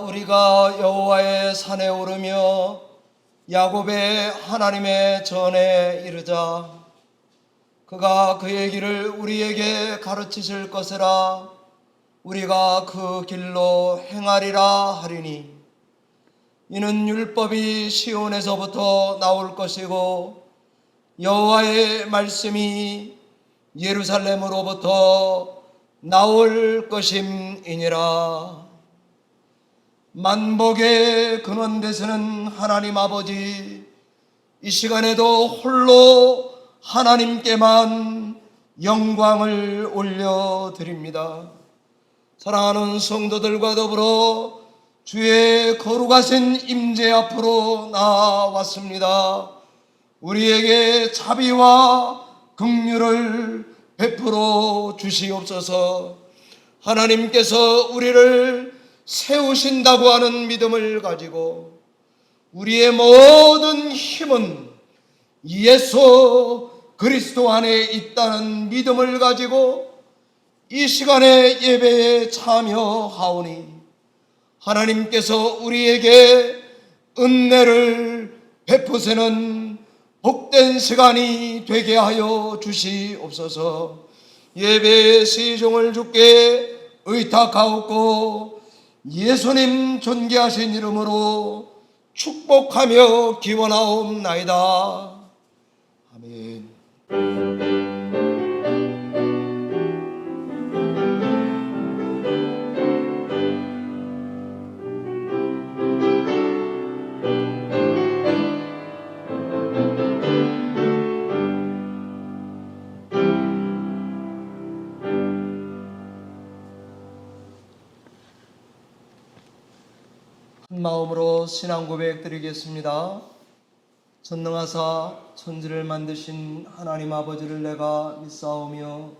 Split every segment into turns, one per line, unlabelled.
우리가 여호와의 산에 오르며 야곱의 하나님의 전에 이르자. 그가 그의 길을 우리에게 가르치실 것이라. 우리가 그 길로 행하리라 하리니, 이는 율법이 시온에서부터 나올 것이고 여호와의 말씀이 예루살렘으로부터 나올 것임이니라. 만복의 근원 되시는 하나님 아버지, 이 시간에도 홀로 하나님께만 영광을 올려드립니다. 사랑하는 성도들과 더불어 주의 거룩하신 임재 앞으로 나왔습니다. 우리에게 자비와 긍휼을 베풀어 주시옵소서. 하나님께서 우리를 세우신다고 하는 믿음을 가지고 우리의 모든 힘은 예수 그리스도 안에 있다는 믿음을 가지고 이 시간에 예배에 참여하오니, 하나님께서 우리에게 은혜를 베푸시는 복된 시간이 되게 하여 주시옵소서. 예배의 시종을 주께 의탁하옵고 예수님 존귀하신 이름으로 축복하며 기원하옵나이다. 아멘. 한 마음으로 신앙 고백 드리겠습니다. 전능하사 천지를 만드신 하나님 아버지를 내가 믿사오며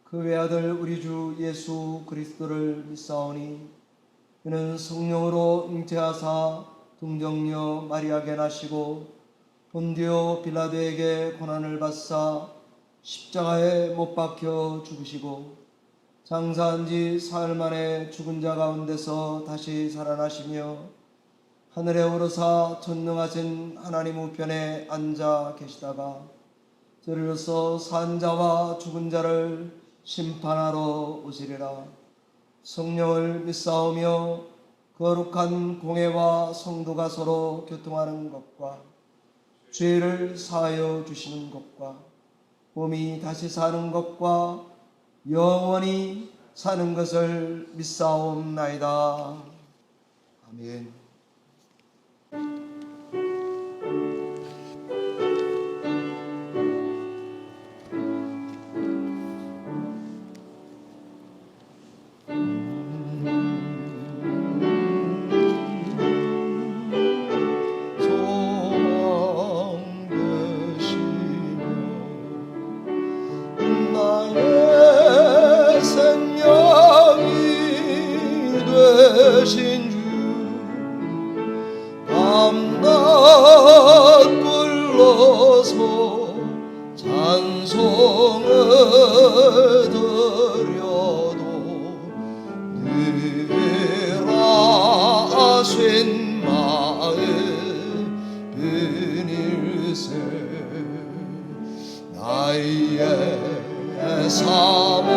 그 외아들 우리 주 예수 그리스도를 믿사오니, 그는 성령으로 잉태하사 동정녀 마리아에게 나시고 본디오 빌라도에게 고난을 받사 십자가에 못 박혀 죽으시고 장사한 지 사흘 만에 죽은 자 가운데서 다시 살아나시며 하늘에 오르사 전능하신 하나님 우편에 앉아 계시다가 저리로서 산 자와 죽은 자를 심판하러 오시리라. 성령을 믿사오며 거룩한 공회와 성도가 서로 교통하는 것과 죄를 사하여 주시는 것과 몸이 다시 사는 것과 영원히 사는 것을 믿사옵나이다. 아멘.
되신 주 밤낮 불러서 찬송을 드려도 늘 아신 마음 뿐일세. 나의 사모하는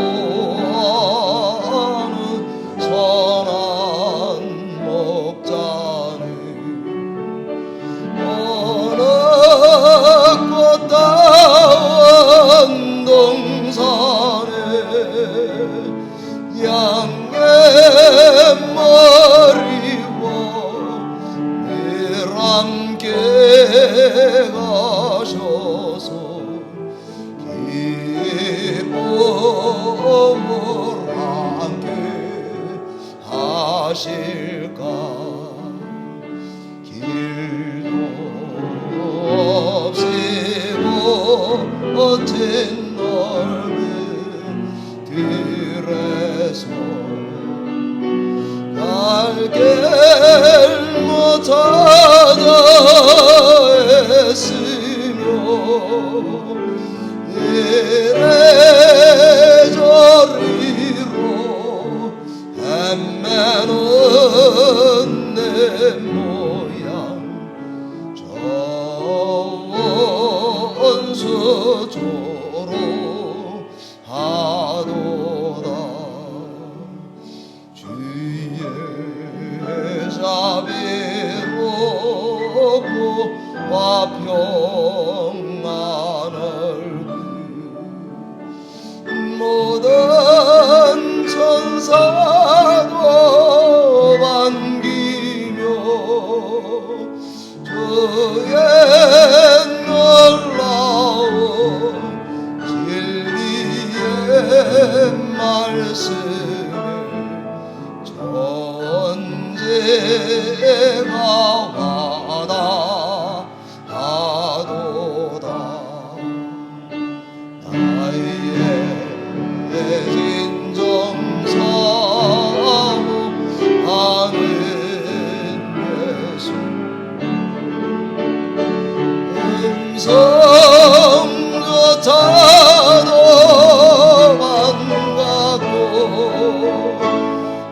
선한 목자는 어느 꽃다운 동산에 양의 머리와 늘 함께 가셔서 기쁨을 함께 하실까. 길도 없이고 어진 넓은 들에서 날개 못 찾아 애쓰며 이래저리로 헤매는 서조로 하도다. 주의 자비롭고 평안을 모든 천사도 반기며 주의 놀라운 진리의 말씀을 전제가 와닿아도다. 나의 진정사모하는 예수 음성조차도 반갑고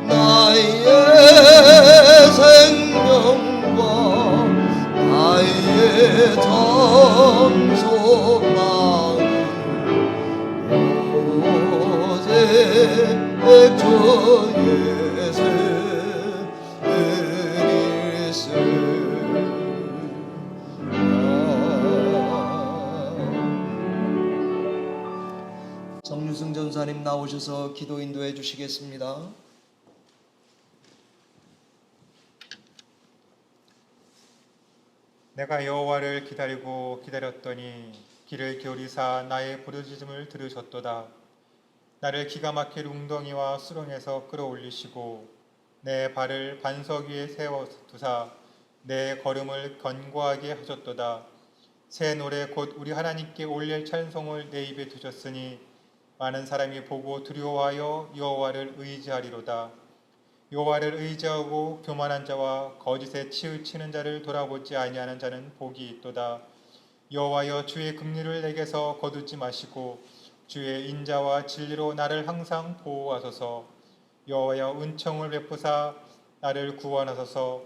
나의 생명과 나의 정속마음 오직 주 예수 그리스도.
정유승 전사님 나오셔서 기도 인도해 주시겠습니다.
내가 여호와를 기다리고 기다렸더니 귀를 기울이사 나의 부르짖음을 들으셨도다. 나를 기가 막힐 웅덩이와 수렁에서 끌어올리시고 내 발을 반석 위에 세워 두사 내 걸음을 견고하게 하셨도다. 새 노래 곧 우리 하나님께 올릴 찬송을 내 입에 두셨으니 많은 사람이 보고 두려워하여 여호와를 의지하리로다. 여호와를 의지하고 교만한 자와 거짓에 치우치는 자를 돌아보지 아니하는 자는 복이 있도다. 여호와여 주의 긍휼을 내게서 거두지 마시고 주의 인자와 진리로 나를 항상 보호하소서. 여호와여 은총을 베푸사 나를 구원하소서.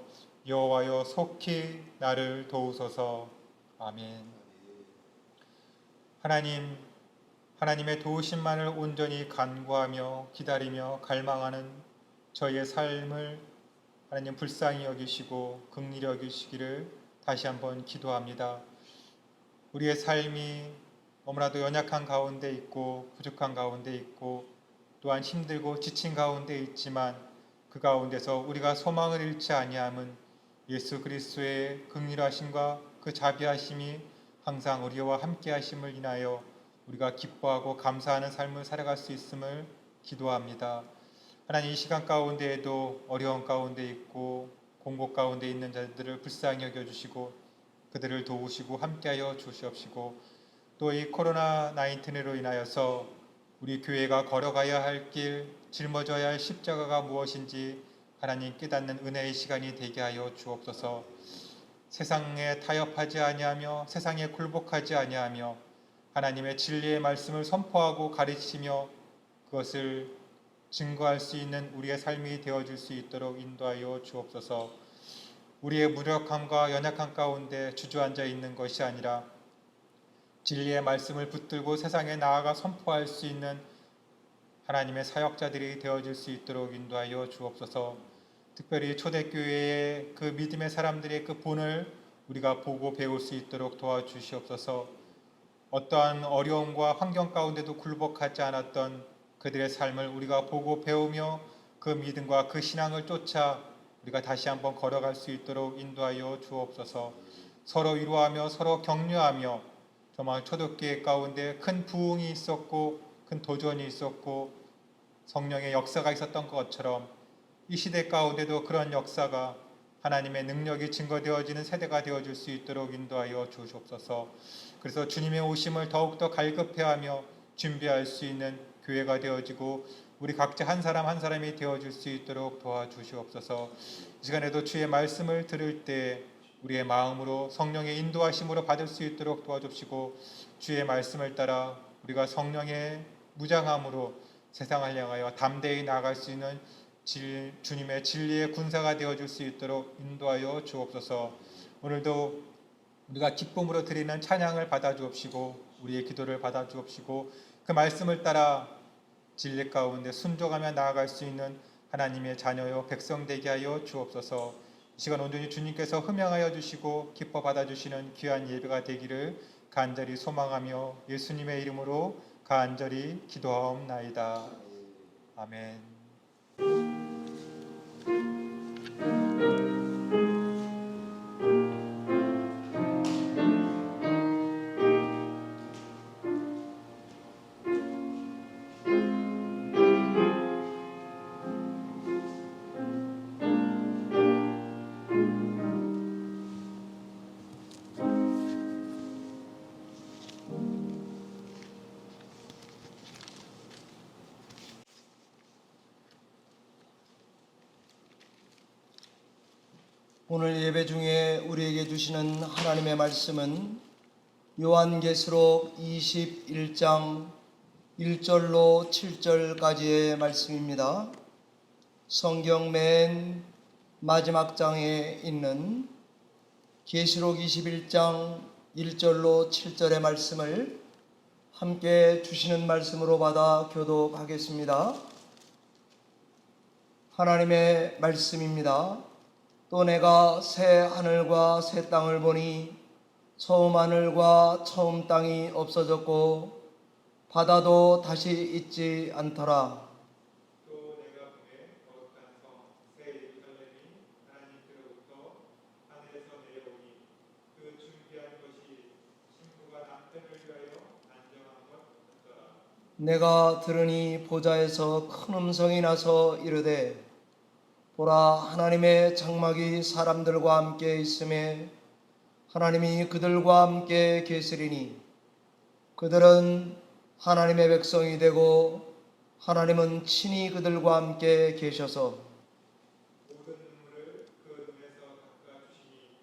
여호와여 속히 나를 도우소서. 아멘. 하나님의 도우심만을 온전히 간구하며 기다리며 갈망하는 저희의 삶을 하나님 불쌍히 여기시고 긍휼히 여기시기를 다시 한번 기도합니다. 우리의 삶이 너무나도 연약한 가운데 있고 부족한 가운데 있고 또한 힘들고 지친 가운데 있지만 그 가운데서 우리가 소망을 잃지 아니함은 예수 그리스도의 긍휼하심과 그 자비하심이 항상 우리와 함께 하심을 인하여 우리가 기뻐하고 감사하는 삶을 살아갈 수 있음을 기도합니다. 하나님, 이 시간 가운데에도 어려운 가운데 있고 공고 가운데 있는 자들을 불쌍히 여겨주시고 그들을 도우시고 함께하여 주시옵시고 또 이 코로나 19으로 인하여서 우리 교회가 걸어가야 할 길, 짊어져야 할 십자가가 무엇인지 하나님 깨닫는 은혜의 시간이 되게 하여 주옵소서. 세상에 타협하지 아니하며 세상에 굴복하지 아니하며 하나님의 진리의 말씀을 선포하고 가르치며 그것을 증거할 수 있는 우리의 삶이 되어질 수 있도록 인도하여 주옵소서. 우리의 무력함과 연약함 가운데 주저앉아 있는 것이 아니라 진리의 말씀을 붙들고 세상에 나아가 선포할 수 있는 하나님의 사역자들이 되어질 수 있도록 인도하여 주옵소서. 특별히 초대교회의 그 믿음의 사람들의 그 본을 우리가 보고 배울 수 있도록 도와주시옵소서. 어떠한 어려움과 환경 가운데도 굴복하지 않았던 그들의 삶을 우리가 보고 배우며 그 믿음과 그 신앙을 쫓아 우리가 다시 한번 걸어갈 수 있도록 인도하여 주옵소서. 서로 위로하며 서로 격려하며 정말 초대교회 가운데 큰 부흥이 있었고 큰 도전이 있었고 성령의 역사가 있었던 것처럼 이 시대 가운데도 그런 역사가 하나님의 능력이 증거되어지는 세대가 되어질 수 있도록 인도하여 주시옵소서. 그래서 주님의 오심을 더욱더 갈급해하며 준비할 수 있는 교회가 되어지고 우리 각자 한 사람 한 사람이 되어질 수 있도록 도와주시옵소서. 이 시간에도 주의 말씀을 들을 때 우리의 마음으로 성령의 인도하심으로 받을 수 있도록 도와주시고 주의 말씀을 따라 우리가 성령의 무장함으로 세상을 향하여 담대히 나아갈 수 있는 주님의 진리의 군사가 되어줄 수 있도록 인도하여 주옵소서. 오늘도 우리가 기쁨으로 드리는 찬양을 받아 주옵시고 우리의 기도를 받아 주옵시고 그 말씀을 따라 진리 가운데 순종하며 나아갈 수 있는 하나님의 자녀요 백성 되게 하여 주옵소서. 이 시간 온전히 주님께서 흠양하여 주시고 기뻐 받아주시는 귀한 예배가 되기를 간절히 소망하며 예수님의 이름으로 간절히 기도하옵나이다. 아멘.
오늘 예배 중에 우리에게 주시는 하나님의 말씀은 요한계시록 21장 1절로 7절까지의 말씀입니다. 성경 맨 마지막 장에 있는 계시록 21장 1절로 7절의 말씀을 함께 주시는 말씀으로 받아 교독하겠습니다. 하나님의 말씀입니다. 또 내가 새 하늘과 새 땅을 보니 처음 하늘과 처음 땅이 없어졌고 바다도 다시 있지 않더라.
또 내가 보매 거룩한 성 새 예루살렘이 하나님께로부터 하늘에서 내려오니 그 준비한 것이 신부가 남편을 위하여 안정한 것 같더라.
내가 들으니 보좌에서 큰 음성이 나서 이르되 보라, 하나님의 장막이 사람들과 함께 있음에 하나님이 그들과 함께 계시리니 그들은 하나님의 백성이 되고 하나님은 친히 그들과 함께 계셔서
모든 눈물을 그 눈에서 닦아주시니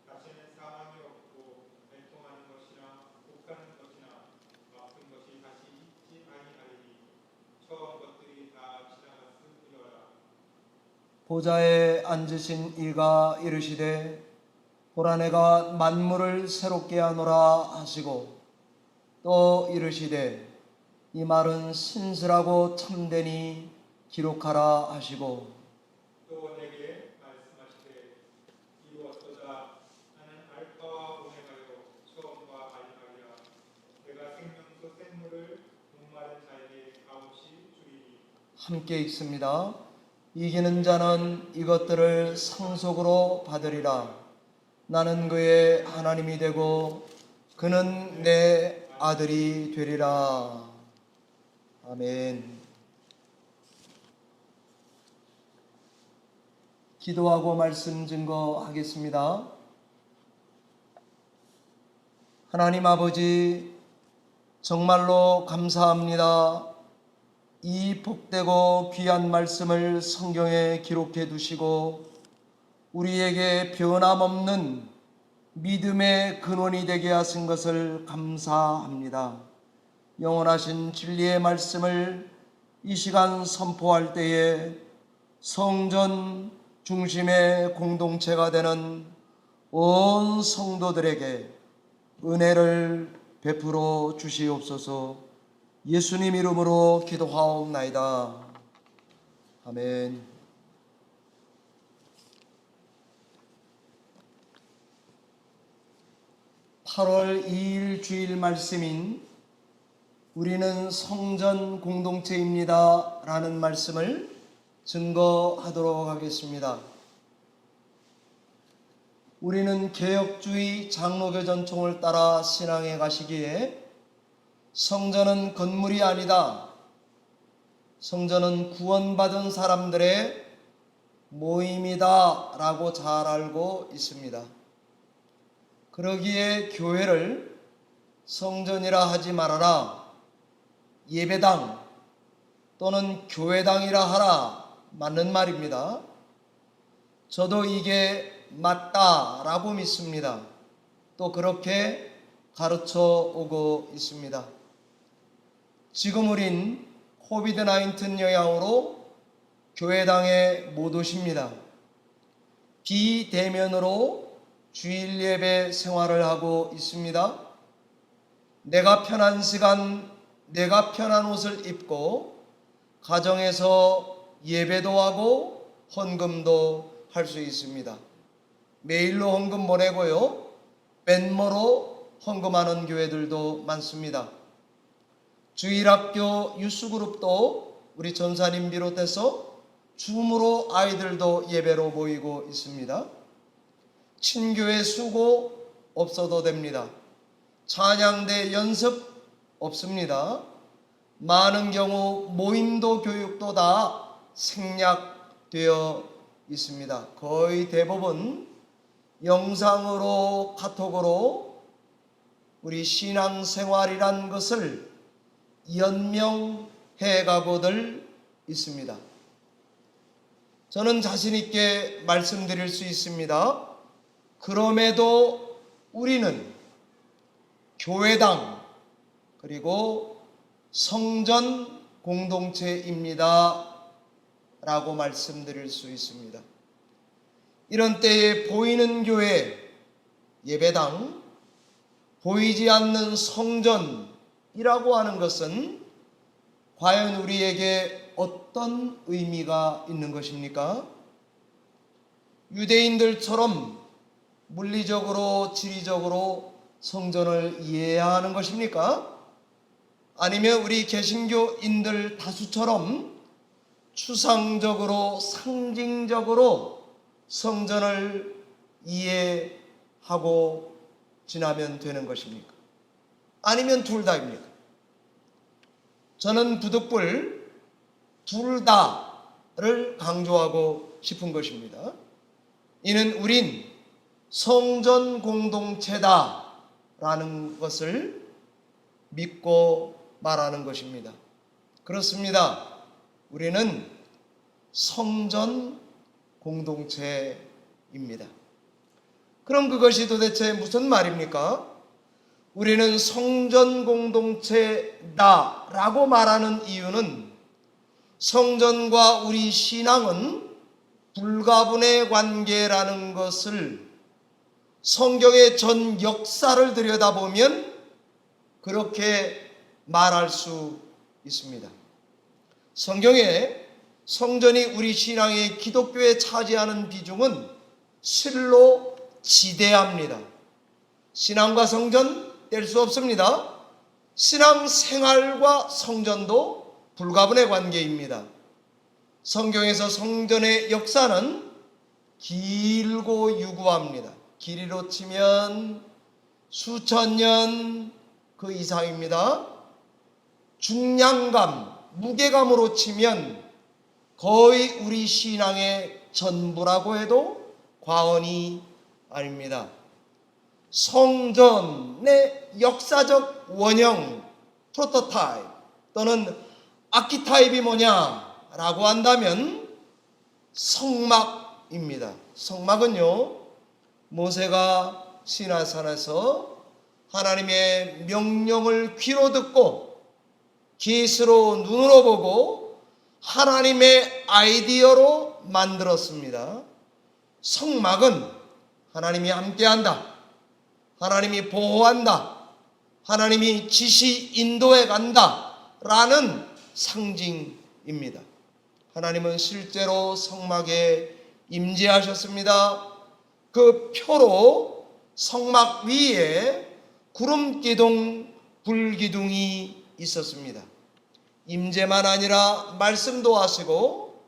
다시는 사망이 없고 애통하는 것이나 욱하는 것이나 아픈 것이 다시 있지 아니하리니 처음 것들이 다 지나갔음이로라.
보좌에 앉으신 이가 이르시되 보라, 내가 만물을 새롭게 하노라 하시고 또 이르시되 이 말은 신실하고 참되니 기록하라 하시고
또 내게 말씀하시되 이루었도다. 나는 알파와 오메가요 처음과 마지막이라. 내가 생명수 샘물을 목마른 자에게 값없이 주리니.
함께 읽습니다. 이기는 자는 이것들을 상속으로 받으리라. 나는 그의 하나님이 되고 그는 내 아들이 되리라. 아멘. 기도하고 말씀 증거하겠습니다. 하나님 아버지, 정말로 감사합니다. 이 복되고 귀한 말씀을 성경에 기록해 두시고 우리에게 변함없는 믿음의 근원이 되게 하신 것을 감사합니다. 영원하신 진리의 말씀을 이 시간 선포할 때에 성전 중심의 공동체가 되는 온 성도들에게 은혜를 베풀어 주시옵소서. 예수님 이름으로 기도하옵나이다. 아멘. (8월 2일) 주일 말씀인 우리는 성전 공동체입니다 라는 말씀을 증거하도록 하겠습니다. 우리는 개혁주의 장로교전통을 따라 신앙에 가시기에 성전은 건물이 아니다, 성전은 구원받은 사람들의 모임이다 라고 잘 알고 있습니다. 그러기에 교회를 성전이라 하지 말아라, 예배당 또는 교회당이라 하라, 맞는 말입니다. 저도 이게 맞다라고 믿습니다. 또 그렇게 가르쳐 오고 있습니다. 지금 우린 코비드-19 영향으로 교회당에 못 오십니다. 비대면으로 주일 예배 생활을 하고 있습니다. 내가 편한 시간, 내가 편한 옷을 입고 가정에서 예배도 하고 헌금도 할 수 있습니다. 메일로 헌금 보내고요, 벤모로 헌금하는 교회들도 많습니다. 주일학교 유스그룹도 우리 전사님 비롯해서 줌으로 아이들도 예배로 모이고 있습니다. 친교회 수고 없어도 됩니다. 찬양대 연습 없습니다. 많은 경우 모임도 교육도 다 생략되어 있습니다. 거의 대부분 영상으로 카톡으로 우리 신앙생활이란 것을 연명해 가고들 있습니다. 저는 자신 있게 말씀드릴 수 있습니다. 그럼에도 우리는 교회당 그리고 성전 공동체입니다 라고 말씀드릴 수 있습니다. 이런 때에 보이는 교회, 예배당, 보이지 않는 성전이라고 하는 것은 과연 우리에게 어떤 의미가 있는 것입니까? 유대인들처럼 물리적으로, 지리적으로 성전을 이해해야 하는 것입니까? 아니면 우리 개신교인들 다수처럼 추상적으로, 상징적으로 성전을 이해하고 지나면 되는 것입니까? 아니면 둘 다입니까? 저는 부득불 둘 다를 강조하고 싶은 것입니다. 이는 우린 성전 공동체다라는 것을 믿고 말하는 것입니다. 그렇습니다. 우리는 성전 공동체입니다. 그럼 그것이 도대체 무슨 말입니까? 우리는 성전 공동체다라고 말하는 이유는 성전과 우리 신앙은 불가분의 관계라는 것을 성경의 전 역사를 들여다보면 그렇게 말할 수 있습니다. 성경에 성전이 우리 신앙의 기독교에 차지하는 비중은 실로 지대합니다. 신앙과 성전 뗄 수 없습니다. 신앙 생활과 성전도 불가분의 관계입니다. 성경에서 성전의 역사는 길고 유구합니다. 길이로 치면 수천 년 그 이상입니다. 중량감, 무게감으로 치면 거의 우리 신앙의 전부라고 해도 과언이 아닙니다. 성전의 역사적 원형, 프로토타입 또는 아키타입이 뭐냐라고 한다면 성막입니다. 성막은요, 모세가 시내산에서 하나님의 명령을 귀로 듣고 기스로 눈으로 보고 하나님의 아이디어로 만들었습니다. 성막은 하나님이 함께한다, 하나님이 보호한다, 하나님이 지시 인도해 간다 라는 상징입니다. 하나님은 실제로 성막에 임재하셨습니다. 그 표로 성막 위에 구름기둥, 불기둥이 있었습니다. 임재만 아니라 말씀도 하시고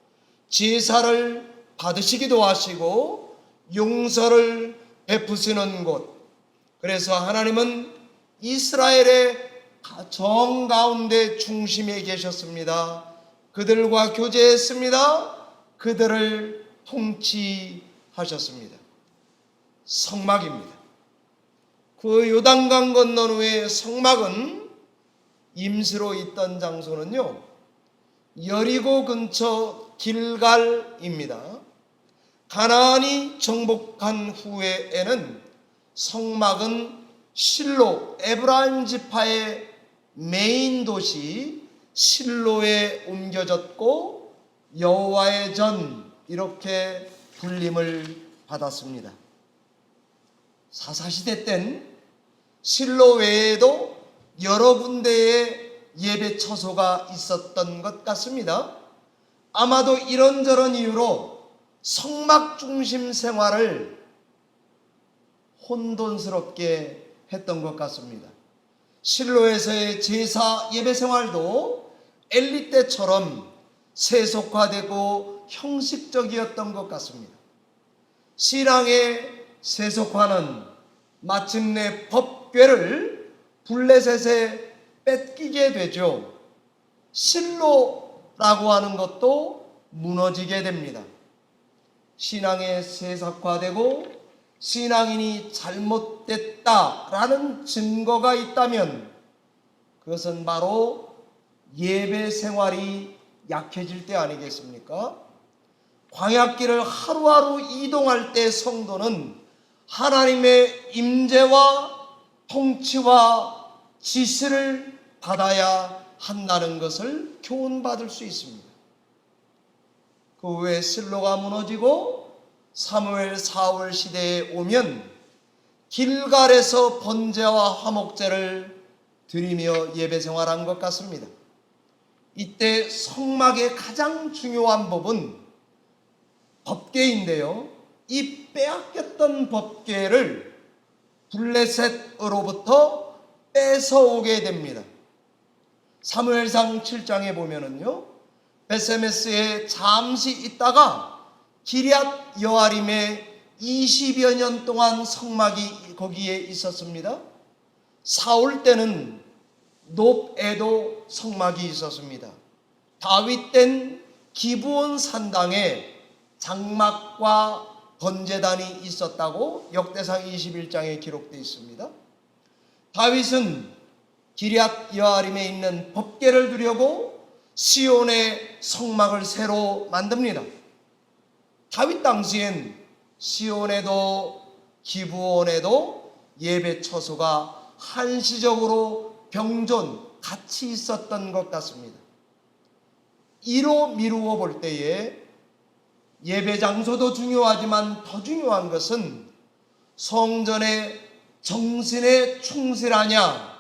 제사를 받으시기도 하시고 용서를 베푸시는 곳. 그래서 하나님은 이스라엘의 정 가운데 중심에 계셨습니다. 그들과 교제했습니다. 그들을 통치하셨습니다. 성막입니다. 그 요단강 건넌 후에 성막은 임시로 있던 장소는요, 여리고 근처 길갈입니다. 가나안이 정복한 후에는 성막은 실로, 에브라임 지파의 메인 도시 실로에 옮겨졌고 여호와의 전 이렇게 불림을 받았습니다. 사사시대 땐 실로 외에도 여러 군데의 예배 처소가 있었던 것 같습니다. 아마도 이런저런 이유로 성막 중심 생활을 혼돈스럽게 했던 것 같습니다. 실로에서의 제사 예배 생활도 엘리 때처럼 세속화되고 형식적이었던 것 같습니다. 신앙의 세속화는 마침내 법궤를 블레셋에 뺏기게 되죠. 실로라고 하는 것도 무너지게 됩니다. 신앙의 세속화되고 신앙인이 잘못됐다라는 증거가 있다면 그것은 바로 예배 생활이 약해질 때 아니겠습니까? 광야길을 하루하루 이동할 때 성도는 하나님의 임재와 통치와 지시를 받아야 한다는 것을 교훈받을 수 있습니다. 그 후에 실로가 무너지고 사무엘 사울 시대에 오면 길갈에서 번제와 화목제를 드리며 예배 생활한 것 같습니다. 이때 성막의 가장 중요한 법은 법궤인데요. 이 빼앗겼던 법궤를 블레셋으로부터 뺏어오게 됩니다. 사무엘상 7장에 보면은요, 베세메스에 잠시 있다가 기럇 여아림에 20여 년 동안 성막이 거기에 있었습니다. 사울 때는 높에도 성막이 있었습니다. 다윗 땐 기브온 산당에 장막과 번제단이 있었다고 역대상 21장에 기록되어 있습니다. 다윗은 기럇 여아림에 있는 법궤를 두려고 시온의 성막을 새로 만듭니다. 다윗 당시엔 시온에도 기브온에도 예배 처소가 한시적으로 병존 같이 있었던 것 같습니다. 이로 미루어 볼 때에 예배 장소도 중요하지만 더 중요한 것은 성전의 정신에 충실하냐,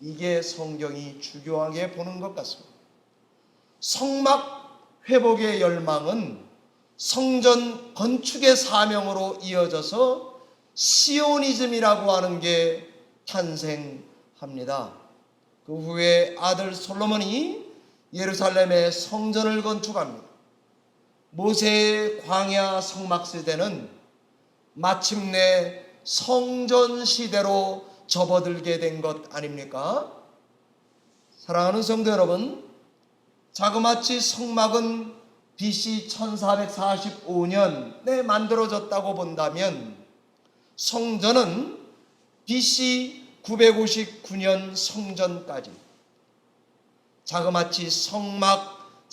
이게 성경이 중요하게 보는 것 같습니다. 성막 회복의 열망은 성전 건축의 사명으로 이어져서 시오니즘이라고 하는 게 탄생합니다. 그 후에 아들 솔로몬이 예루살렘에 성전을 건축합니다. 모세의 광야 성막 시대는 마침내 성전 시대로 접어들게 된 것 아닙니까? 사랑하는 성도 여러분, 자그마치 성막은 BC 1445년에 만들어졌다고 본다면 성전은 BC 959년 성전까지 자그마치 성막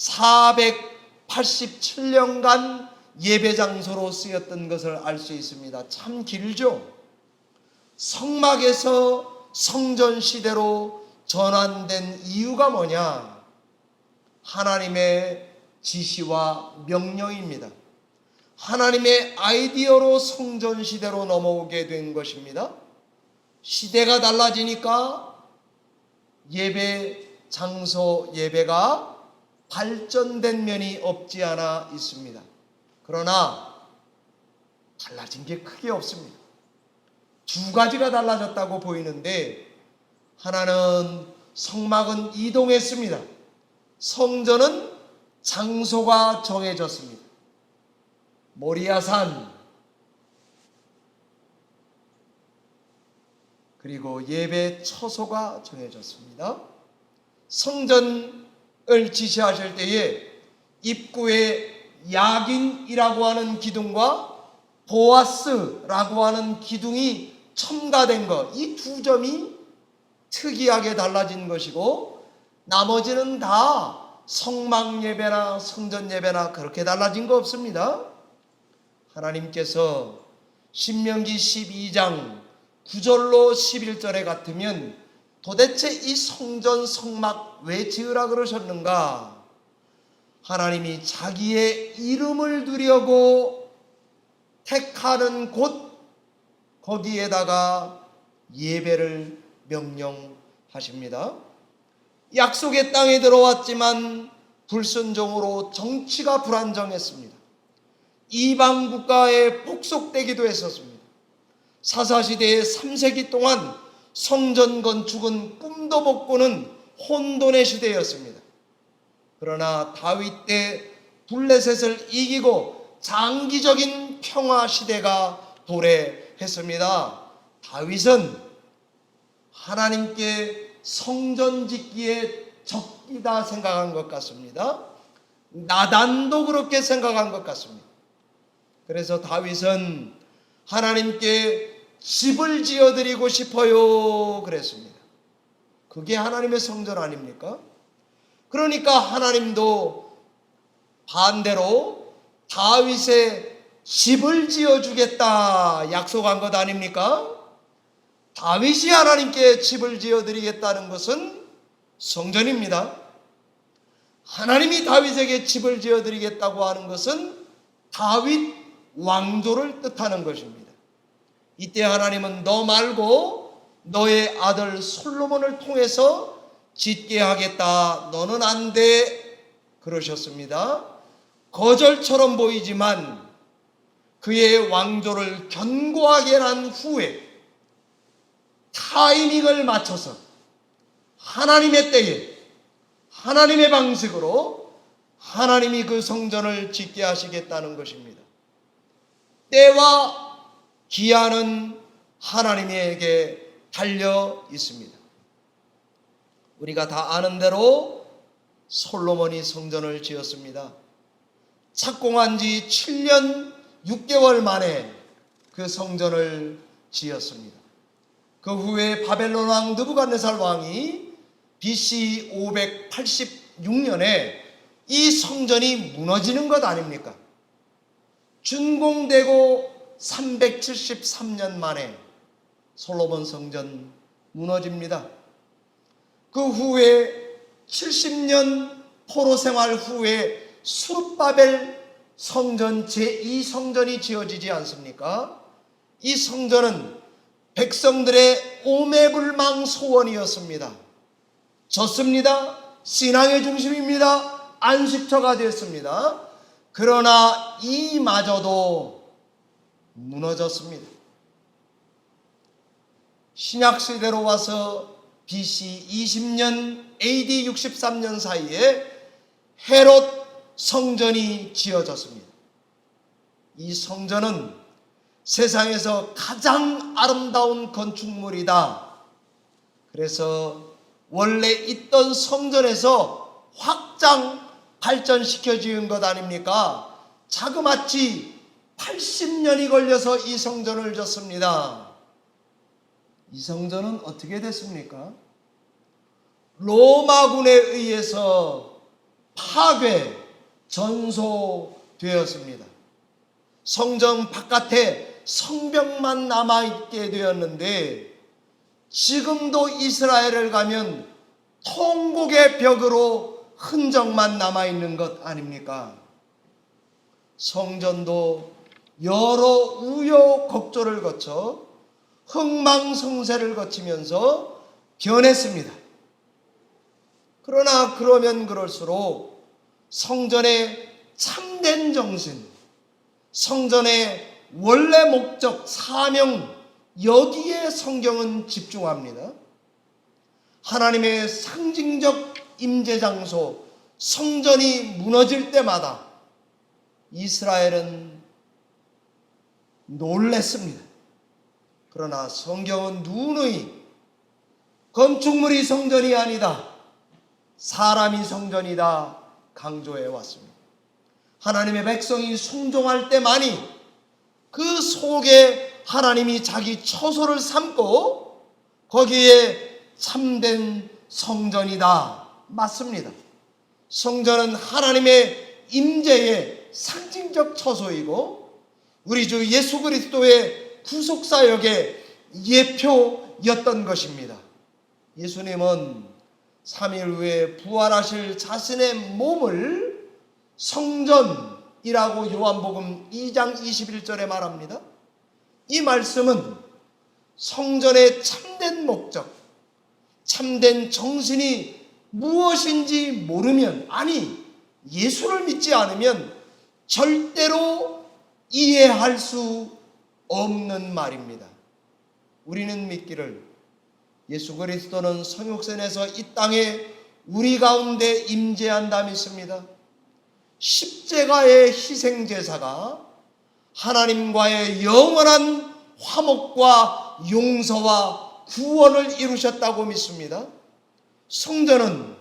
487년간 예배 장소로 쓰였던 것을 알 수 있습니다. 참 길죠? 성막에서 성전 시대로 전환된 이유가 뭐냐? 하나님의 지시와 명령입니다. 하나님의 아이디어로 성전 시대로 넘어오게 된 것입니다. 시대가 달라지니까 예배 장소, 예배가 발전된 면이 없지 않아 있습니다. 그러나 달라진 게 크게 없습니다. 두 가지가 달라졌다고 보이는데, 하나는 성막은 이동했습니다. 성전은 장소가 정해졌습니다. 모리아산, 그리고 예배 처소가 정해졌습니다. 성전을 지시하실 때에 입구에 야긴이라고 하는 기둥과 보아스라고 하는 기둥이 첨가된 것, 이 두 점이 특이하게 달라진 것이고, 나머지는 다 성막 예배나 성전 예배나 그렇게 달라진 거 없습니다. 하나님께서 신명기 12장 9절로 11절에 같으면 도대체 이 성전 성막 왜 지으라 그러셨는가? 하나님이 자기의 이름을 두려고 택하는 곳, 거기에다가 예배를 하십니다. 약속의 땅에 들어왔지만 불순종으로 정치가 불안정했습니다. 이방 국가에 복속되기도 했었습니다. 사사시대의 3세기 동안 성전 건축은 꿈도 못 꾸는 혼돈의 시대였습니다. 그러나 다윗 때 블레셋을 이기고 장기적인 평화 시대가 도래했습니다. 다윗은 하나님께 성전 짓기에 적기다 생각한 것 같습니다. 나단도 그렇게 생각한 것 같습니다. 그래서 다윗은 하나님께 집을 지어드리고 싶어요 그랬습니다. 그게 하나님의 성전 아닙니까? 그러니까 하나님도 반대로 다윗의 집을 지어주겠다 약속한 것 아닙니까? 다윗이 하나님께 집을 지어드리겠다는 것은 성전입니다. 하나님이 다윗에게 집을 지어드리겠다고 하는 것은 다윗 왕조를 뜻하는 것입니다. 이때 하나님은 너 말고 너의 아들 솔로몬을 통해서 짓게 하겠다. 너는 안 돼. 그러셨습니다. 거절처럼 보이지만 그의 왕조를 견고하게 한 후에 타이밍을 맞춰서 하나님의 때에 하나님의 방식으로 하나님이 그 성전을 짓게 하시겠다는 것입니다. 때와 기한은 하나님에게 달려 있습니다. 우리가 다 아는 대로 솔로몬이 성전을 지었습니다. 착공한 지 7년 6개월 만에 그 성전을 지었습니다. 그 후에 바벨론 왕 느부갓네살 왕이 BC 586년에 이 성전이 무너지는 것 아닙니까? 준공되고 373년 만에 솔로몬 성전 무너집니다. 그 후에 70년 포로 생활 후에 수룹바벨 성전 제2성전이 지어지지 않습니까? 이 성전은 백성들의 오매불망 소원이었습니다. 졌습니다. 신앙의 중심입니다. 안식처가 됐습니다. 그러나 이마저도 무너졌습니다. 신약시대로 와서 BC 20년 AD 63년 사이에 헤롯 성전이 지어졌습니다. 이 성전은 세상에서 가장 아름다운 건축물이다. 그래서 원래 있던 성전에서 확장 발전시켜 지은 것 아닙니까? 자그마치 80년이 걸려서 이 성전을 짓습니다. 이 성전은 어떻게 됐습니까? 로마군에 의해서 파괴, 전소되었습니다. 성전 바깥에 성벽만 남아있게 되었는데 지금도 이스라엘을 가면 통곡의 벽으로 흔적만 남아있는 것 아닙니까? 성전도 여러 우여곡절을 거쳐 흥망성쇠를 거치면서 변했습니다. 그러나 그러면 그럴수록 성전의 참된 정신, 성전의 원래 목적, 사명, 여기에 성경은 집중합니다. 하나님의 상징적 임재 장소, 성전이 무너질 때마다 이스라엘은 놀랬습니다. 그러나 성경은 누누이 건축물이 성전이 아니다, 사람이 성전이다 강조해 왔습니다. 하나님의 백성이 순종할 때만이 그 속에 하나님이 자기 처소를 삼고 거기에 참된 성전이다. 맞습니다. 성전은 하나님의 임재의 상징적 처소이고 우리 주 예수 그리스도의 구속사역의 예표였던 것입니다. 예수님은 3일 후에 부활하실 자신의 몸을 성전이라고 요한복음 2장 21절에 말합니다. 이 말씀은 성전의 참된 목적, 참된 정신이 무엇인지 모르면, 아니 예수를 믿지 않으면 절대로 이해할 수 없는 말입니다. 우리는 믿기를 예수 그리스도는 성육신에서 이 땅에 우리 가운데 임재한다 믿습니다. 십자가의 희생제사가 하나님과의 영원한 화목과 용서와 구원을 이루셨다고 믿습니다. 성전은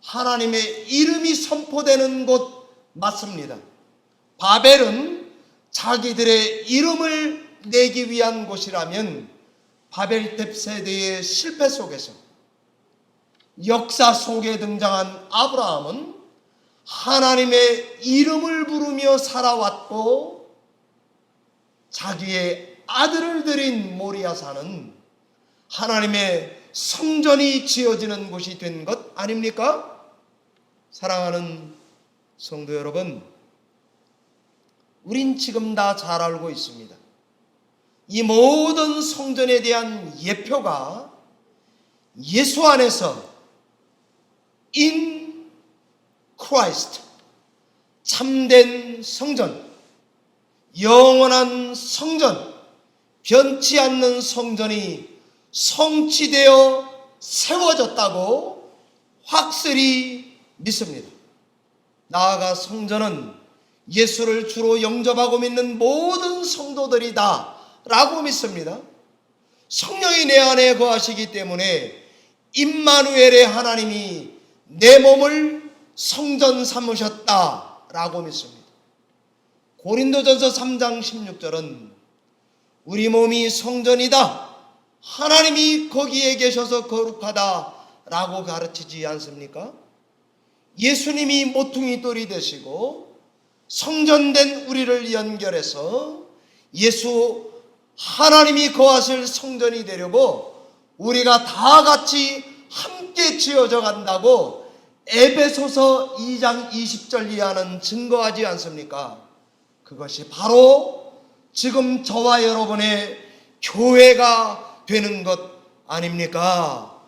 하나님의 이름이 선포되는 곳 맞습니다. 바벨은 자기들의 이름을 내기 위한 곳이라면 바벨탑 세대의 실패 속에서 역사 속에 등장한 아브라함은 하나님의 이름을 부르며 살아왔고, 자기의 아들을 드린 모리아산은 하나님의 성전이 지어지는 곳이 된 것 아닙니까? 사랑하는 성도 여러분, 우린 지금 다 잘 알고 있습니다. 이 모든 성전에 대한 예표가 예수 안에서 in Christ, 참된 성전, 영원한 성전, 변치 않는 성전이 성취되어 세워졌다고 확실히 믿습니다. 나아가 성전은 예수를 주로 영접하고 믿는 모든 성도들이다 라고 믿습니다. 성령이 내 안에 거하시기 때문에 임마누엘의 하나님이 내 몸을 성전 삼으셨다 라고 믿습니다. 고린도전서 3장 16절은 우리 몸이 성전이다, 하나님이 거기에 계셔서 거룩하다 라고 가르치지 않습니까? 예수님이 모퉁이 돌이 되시고 성전된 우리를 연결해서 예수 하나님이 거하실 성전이 되려고 우리가 다 같이 함께 지어져 간다고 에베소서 2장 20절 이하는 증거하지 않습니까? 그것이 바로 지금 저와 여러분의 교회가 되는 것 아닙니까?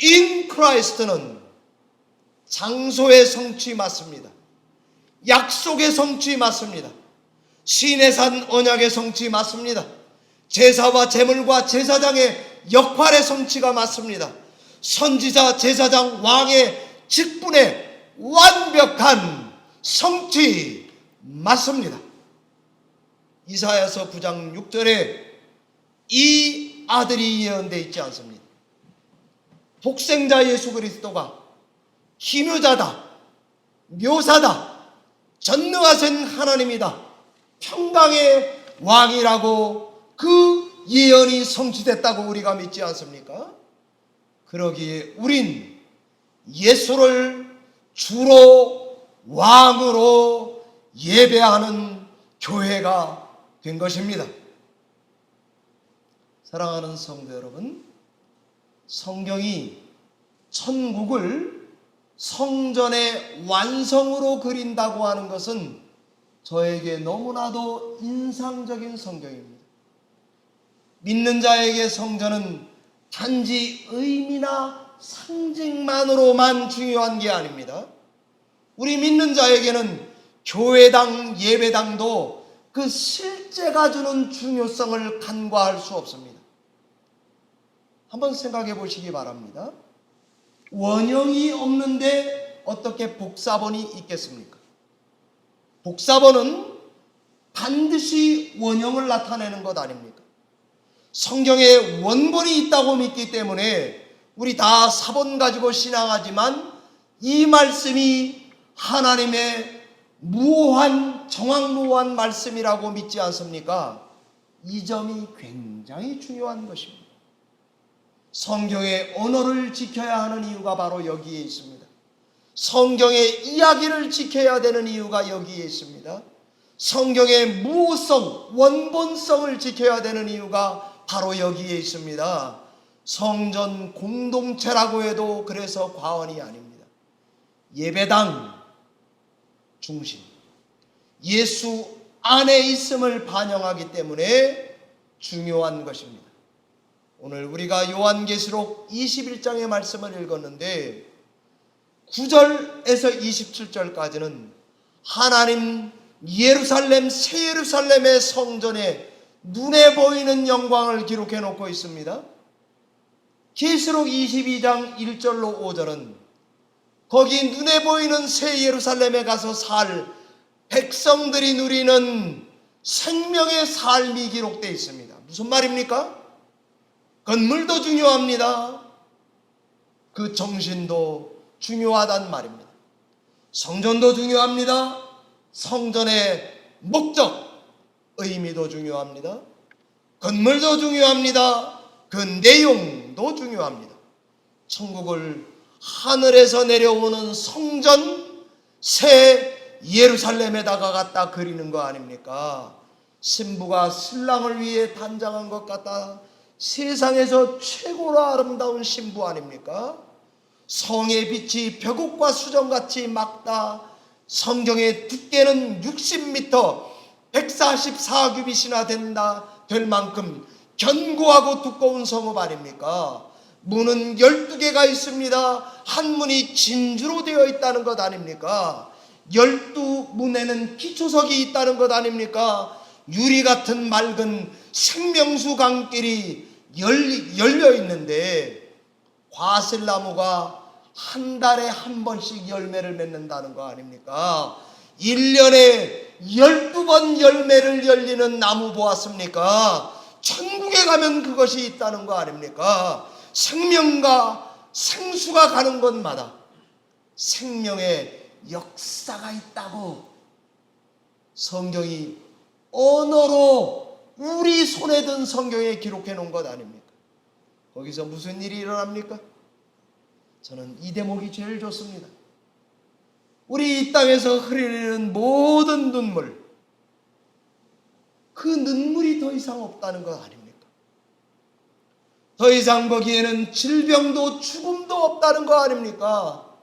In Christ는 장소의 성취 맞습니다. 약속의 성취 맞습니다. 시내산 언약의 성취 맞습니다. 제사와 제물과 제사장의 역할의 성취가 맞습니다. 선지자, 제사장, 왕의 직분의 완벽한 성취 맞습니다. 이사야서 9장 6절에 이 아들이 예언되어 있지 않습니다. 독생자 예수 그리스도가 기묘자다, 묘사다, 전능하신 하나님이다, 평강의 왕이라고 그 예언이 성취됐다고 우리가 믿지 않습니까? 그러기에 우린 예수를 주로 왕으로 예배하는 교회가 된 것입니다. 사랑하는 성도 여러분, 성경이 천국을 성전의 완성으로 그린다고 하는 것은 저에게 너무나도 인상적인 성경입니다. 믿는 자에게 성전은 단지 의미나 상징만으로만 중요한 게 아닙니다. 우리 믿는 자에게는 교회당, 예배당도 그 실제가 주는 중요성을 간과할 수 없습니다. 한번 생각해 보시기 바랍니다. 원형이 없는데 어떻게 복사본이 있겠습니까? 복사본은 반드시 원형을 나타내는 것 아닙니까? 성경에 원본이 있다고 믿기 때문에 우리 다 사본 가지고 신앙하지만 이 말씀이 하나님의 무오한, 정확무오한 말씀이라고 믿지 않습니까? 이 점이 굉장히 중요한 것입니다. 성경의 언어를 지켜야 하는 이유가 바로 여기에 있습니다. 성경의 이야기를 지켜야 되는 이유가 여기에 있습니다. 성경의 무오성, 원본성을 지켜야 되는 이유가 바로 여기에 있습니다. 성전 공동체라고 해도 그래서 과언이 아닙니다. 예배당 중심, 예수 안에 있음을 반영하기 때문에 중요한 것입니다. 오늘 우리가 요한계시록 21장의 말씀을 읽었는데 9절에서 27절까지는 하나님 예루살렘, 새 예루살렘의 성전에 눈에 보이는 영광을 기록해 놓고 있습니다. 계시록 22장 1절로 5절은 거기 눈에 보이는 새 예루살렘에 가서 살 백성들이 누리는 생명의 삶이 기록되어 있습니다. 무슨 말입니까? 건물도 중요합니다. 그 정신도 중요하단 말입니다. 성전도 중요합니다. 성전의 목적, 의미도 중요합니다. 건물도 중요합니다. 그 내용도 중요합니다. 천국을 하늘에서 내려오는 성전, 새 예루살렘에다가 갖다 그리는 거 아닙니까? 신부가 신랑을 위해 단장한 것 같다. 세상에서 최고로 아름다운 신부 아닙니까? 성의 빛이 벽옥과 수정같이 막다. 성경의 두께는 60m, 144규빗이나 될 만큼 견고하고 두꺼운 성읍 아닙니까? 문은 12개가 있습니다. 한 문이 진주로 되어 있다는 것 아닙니까? 12문에는 기초석이 있다는 것 아닙니까? 유리 같은 맑은 생명수 강길이 열려 있는데 과실나무가 한 달에 한 번씩 열매를 맺는다는 거 아닙니까? 1년에 12번 열매를 열리는 나무 보았습니까? 천국에 가면 그것이 있다는 거 아닙니까? 생명과 생수가 가는 곳마다 생명의 역사가 있다고 성경이 언어로 우리 손에 든 성경에 기록해 놓은 것 아닙니까? 거기서 무슨 일이 일어납니까? 저는 이 대목이 제일 좋습니다. 우리 이 땅에서 흐르는 모든 눈물, 그 눈물이 더 이상 없다는 것 아닙니까? 더 이상 거기에는 질병도 죽음도 없다는 거 아닙니까?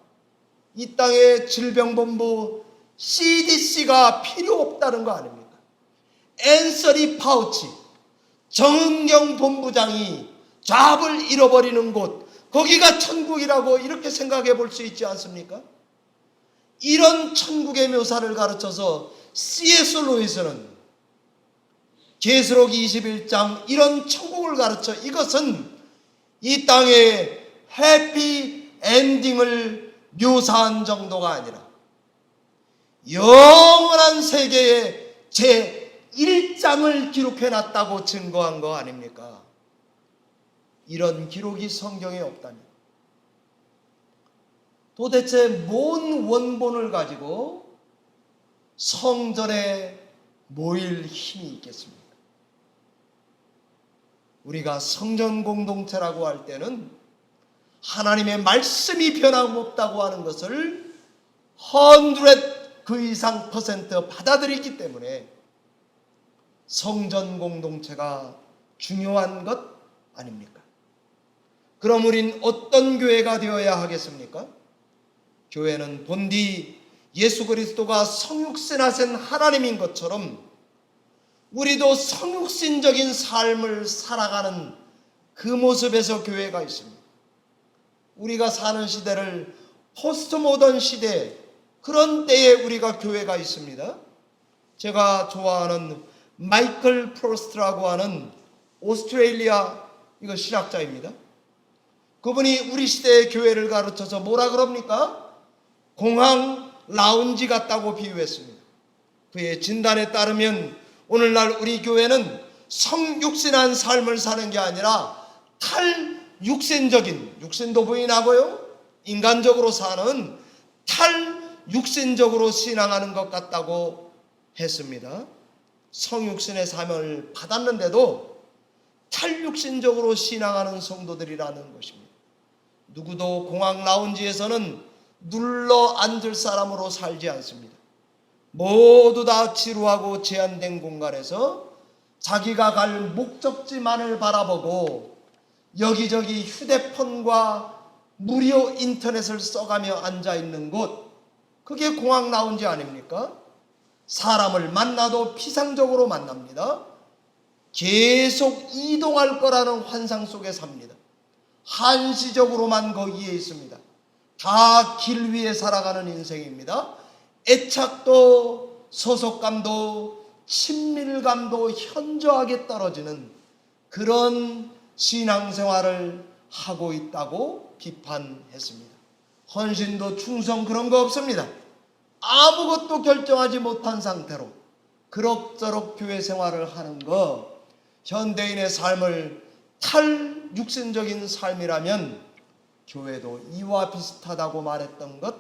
이 땅에 질병본부 CDC가 필요 없다는 거 아닙니까? 앤서니 파우치 정은경 본부장이 잡을 잃어버리는 곳, 거기가 천국이라고 이렇게 생각해 볼 수 있지 않습니까? 이런 천국의 묘사를 가르쳐서 C.S. 루이스는 계시록 21장 이런 천국을 가르쳐 이것은 이 땅의 해피 엔딩을 묘사한 정도가 아니라 영원한 세계의 제1장을 기록해 놨다고 증거한 거 아닙니까? 이런 기록이 성경에 없다니 도대체 뭔 원본을 가지고 성전에 모일 힘이 있겠습니까? 우리가 성전 공동체라고 할 때는 하나님의 말씀이 변함없다고 하는 것을 100 그 이상 % 받아들이기 때문에 성전 공동체가 중요한 것 아닙니까? 그럼 우린 어떤 교회가 되어야 하겠습니까? 교회는 본디 예수 그리스도가 성육신하신 하나님인 것처럼 우리도 성육신적인 삶을 살아가는 그 모습에서 교회가 있습니다. 우리가 사는 시대를 포스트 모던 시대, 그런 때에 우리가 교회가 있습니다. 제가 좋아하는 마이클 프로스트라고 하는 오스트레일리아 이거 신학자입니다. 그분이 우리 시대의 교회를 가르쳐서 뭐라 그럽니까? 공항 라운지 같다고 비유했습니다. 그의 진단에 따르면 오늘날 우리 교회는 성육신한 삶을 사는 게 아니라 탈육신적인, 육신도 부인하고요, 인간적으로 사는 탈육신적으로 신앙하는 것 같다고 했습니다. 성육신의 삶을 받았는데도 탈육신적으로 신앙하는 성도들이라는 것입니다. 누구도 공항 라운지에서는 눌러 앉을 사람으로 살지 않습니다. 모두 다 지루하고 제한된 공간에서 자기가 갈 목적지만을 바라보고 여기저기 휴대폰과 무료 인터넷을 써가며 앉아있는 곳, 그게 공항 라운지 아닙니까? 사람을 만나도 피상적으로 만납니다. 계속 이동할 거라는 환상 속에 삽니다. 한시적으로만 거기에 있습니다. 다 길 위에 살아가는 인생입니다. 애착도 소속감도 친밀감도 현저하게 떨어지는 그런 신앙생활을 하고 있다고 비판했습니다. 헌신도 충성 그런 거 없습니다. 아무것도 결정하지 못한 상태로 그럭저럭 교회 생활을 하는 거, 현대인의 삶을 탈육신적인 삶이라면 교회도 이와 비슷하다고 말했던 것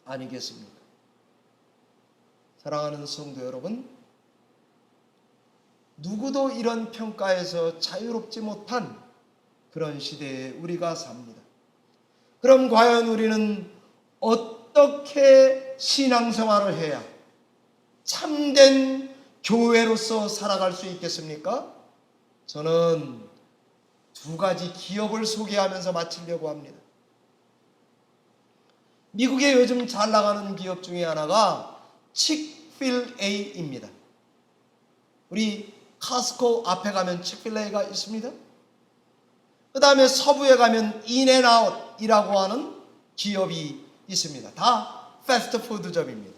아니겠습니까? 사랑하는 성도 여러분, 누구도 이런 평가에서 자유롭지 못한 그런 시대에 우리가 삽니다. 그럼 과연 우리는 어떻게 신앙생활을 해야 참된 교회로서 살아갈 수 있겠습니까? 저는 두 가지 기업을 소개하면서 마치려고 합니다. 미국에 요즘 잘 나가는 기업 중에 하나가 칙필에이입니다. 우리 카스코 앞에 가면 칙필에이가 있습니다. 그 다음에 서부에 가면 인앤아웃이라고 하는 기업이 있습니다. 다 패스트푸드점입니다.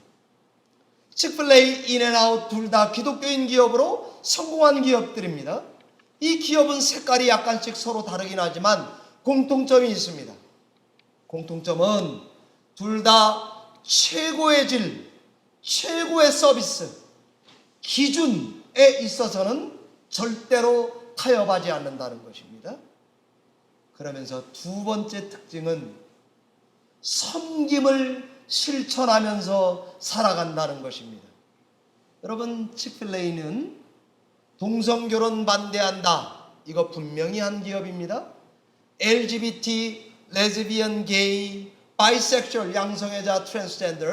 칙필에이, 인앤아웃 둘 다 기독교인 기업으로 성공한 기업들입니다. 이 기업은 색깔이 약간씩 서로 다르긴 하지만 공통점이 있습니다. 공통점은 둘 다 최고의 질, 최고의 서비스, 기준에 있어서는 절대로 타협하지 않는다는 것입니다. 그러면서 두 번째 특징은 섬김을 실천하면서 살아간다는 것입니다. 여러분, 칙필레이는 동성결혼 반대한다, 이거 분명히 한 기업입니다. LGBT, 레즈비언, 게이, 바이섹슈얼, 양성애자, 트랜스젠더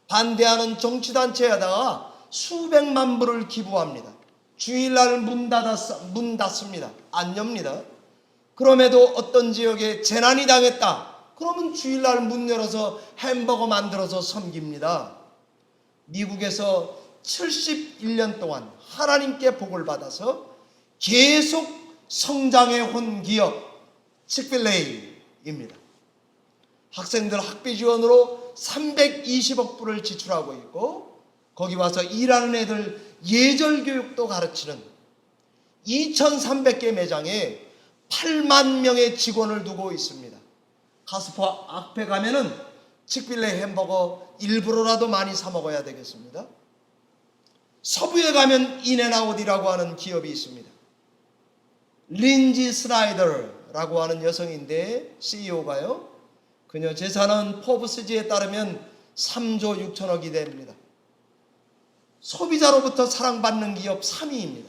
반대하는 정치단체에다가 수백만 불을 기부합니다. 주일날 문 닫습니다. 안 엽니다. 그럼에도 어떤 지역에 재난이 당했다, 그러면 주일날 문 열어서 햄버거 만들어서 섬깁니다. 미국에서 71년 동안 하나님께 복을 받아서 계속 성장해 온 기업 칙필레이입니다. 학생들 학비 지원으로 320억 불을 지출하고 있고, 거기 와서 일하는 애들 예절 교육도 가르치는 2300개 매장에 8만 명의 직원을 두고 있습니다. 가스포 앞에 가면은 칙필레이 햄버거 일부러라도 많이 사 먹어야 되겠습니다. 서부에 가면 인앤아웃이라고 하는 기업이 있습니다. 린지 스나이더라고 하는 여성인데 CEO가요. 그녀 재산은 포브스지에 따르면 3조 6천억이 됩니다. 소비자로부터 사랑받는 기업 3위입니다.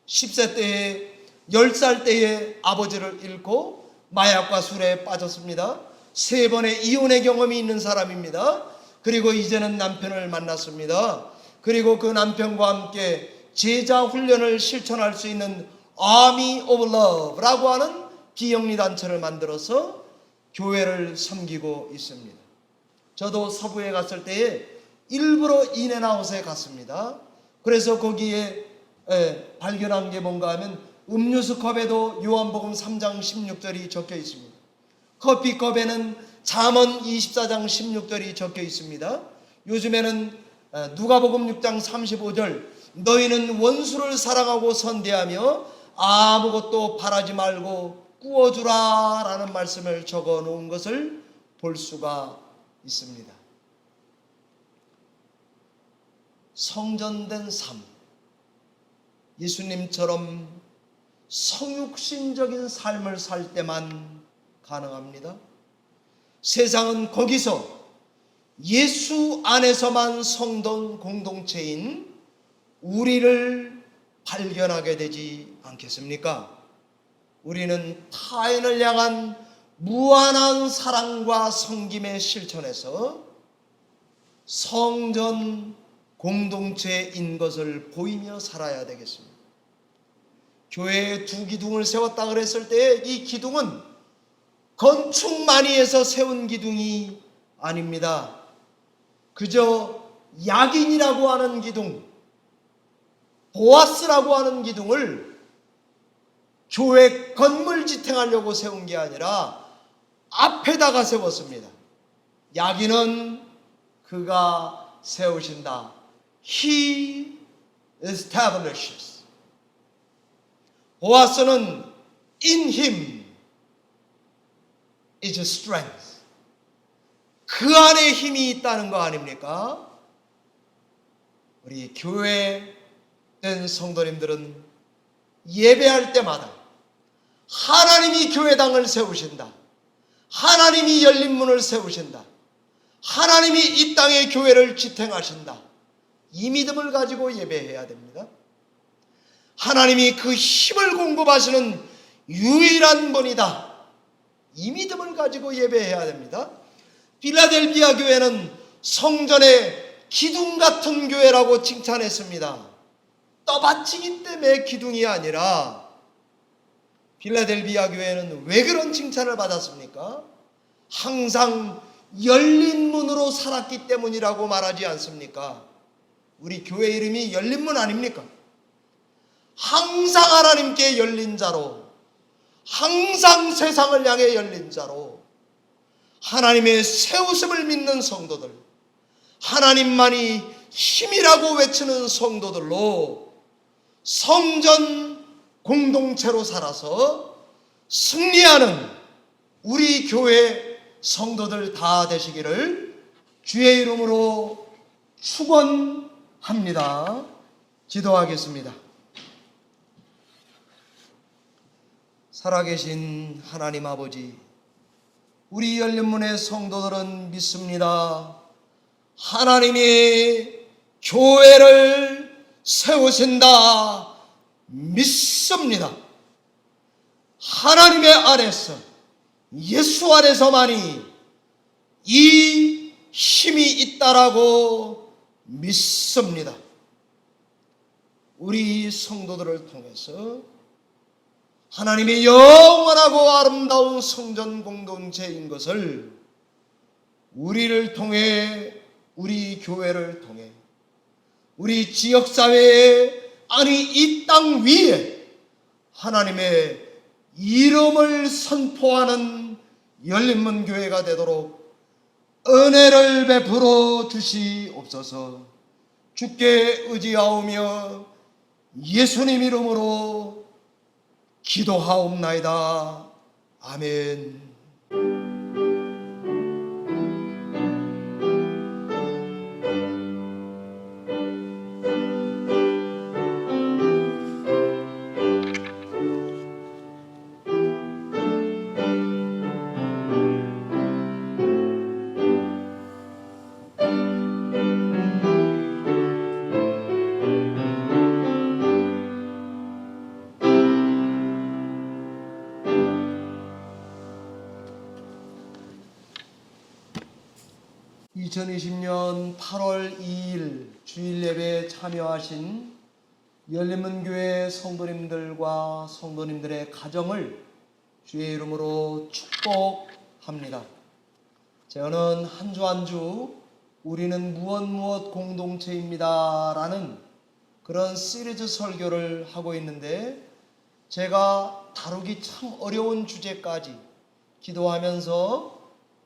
10세 때에 10살 때에 아버지를 잃고 마약과 술에 빠졌습니다. 3번의 이혼의 경험이 있는 사람입니다. 그리고 이제는 남편을 만났습니다. 그리고 그 남편과 함께 제자 훈련을 실천할 수 있는 Army of Love라고 하는 비영리 단체를 만들어서 교회를 섬기고 있습니다. 저도 서부에 갔을 때에 일부러 인앤아웃에 갔습니다. 그래서 거기에 발견한 게 뭔가 하면 음료수 컵에도 요한복음 3장 16절이 적혀 있습니다. 커피컵에는 잠언 24장 16절이 적혀 있습니다. 요즘에는 누가복음 6장 35절 너희는 원수를 사랑하고 선대하며 아무것도 바라지 말고 꾸어주라 라는 말씀을 적어 놓은 것을 볼 수가 있습니다. 성전된 삶, 예수님처럼 성육신적인 삶을 살 때만 가능합니다. 세상은 거기서 예수 안에서만 성동 공동체인 우리를 발견하게 되지 않겠습니까? 우리는 타인을 향한 무한한 사랑과 섬김의 실천에서 성전 공동체인 것을 보이며 살아야 되겠습니다. 교회에 두 기둥을 세웠다 그랬을 때 이 기둥은 건축 많이 해서 세운 기둥이 아닙니다. 그저 약인이라고 하는 기둥, 보아스라고 하는 기둥을 교회 건물 지탱하려고 세운 게 아니라 앞에다가 세웠습니다. 야기는 그가 세우신다. He establishes. 보아스는 in him is strength. 그 안에 힘이 있다는 거 아닙니까? 우리 교회 된 성도님들은 예배할 때마다 하나님이 교회당을 세우신다. 하나님이 열린 문을 세우신다. 하나님이 이 땅의 교회를 지탱하신다. 이 믿음을 가지고 예배해야 됩니다. 하나님이 그 힘을 공급하시는 유일한 분이다. 이 믿음을 가지고 예배해야 됩니다. 필라델비아 교회는 성전의 기둥 같은 교회라고 칭찬했습니다. 떠받치기 때문에 기둥이 아니라 필라델비아 교회는 왜 그런 칭찬을 받았습니까? 항상 열린 문으로 살았기 때문이라고 말하지 않습니까? 우리 교회 이름이 열린 문 아닙니까? 항상 하나님께 열린 자로, 항상 세상을 향해 열린 자로, 하나님의 세우심을 믿는 성도들, 하나님만이 힘이라고 외치는 성도들로 성전 공동체로 살아서 승리하는 우리 교회 성도들 다 되시기를 주의 이름으로 축원합니다. 기도하겠습니다. 살아계신 하나님 아버지, 우리 열린문의 성도들은 믿습니다. 하나님이 교회를 세우신다. 믿습니다. 하나님의 안에서, 예수 안에서만이 이 힘이 있다라고 믿습니다. 우리 성도들을 통해서 하나님의 영원하고 아름다운 성전 공동체인 것을 우리를 통해, 우리 교회를 통해, 우리 지역사회에, 아니 이 땅 위에 하나님의 이름을 선포하는 열린문 교회가 되도록 은혜를 베풀어 주시옵소서. 주께 의지하오며 예수님 이름으로 기도하옵나이다. 아멘. (2020년 8월 2일) 주일 예배에 참여하신 열린문교회 성도님들과 성도님들의 가정을 주의 이름으로 축복합니다. 저는 한 주 한 주 우리는 무엇 공동체입니다 라는 그런 시리즈 설교를 하고 있는데, 제가 다루기 참 어려운 주제까지 기도하면서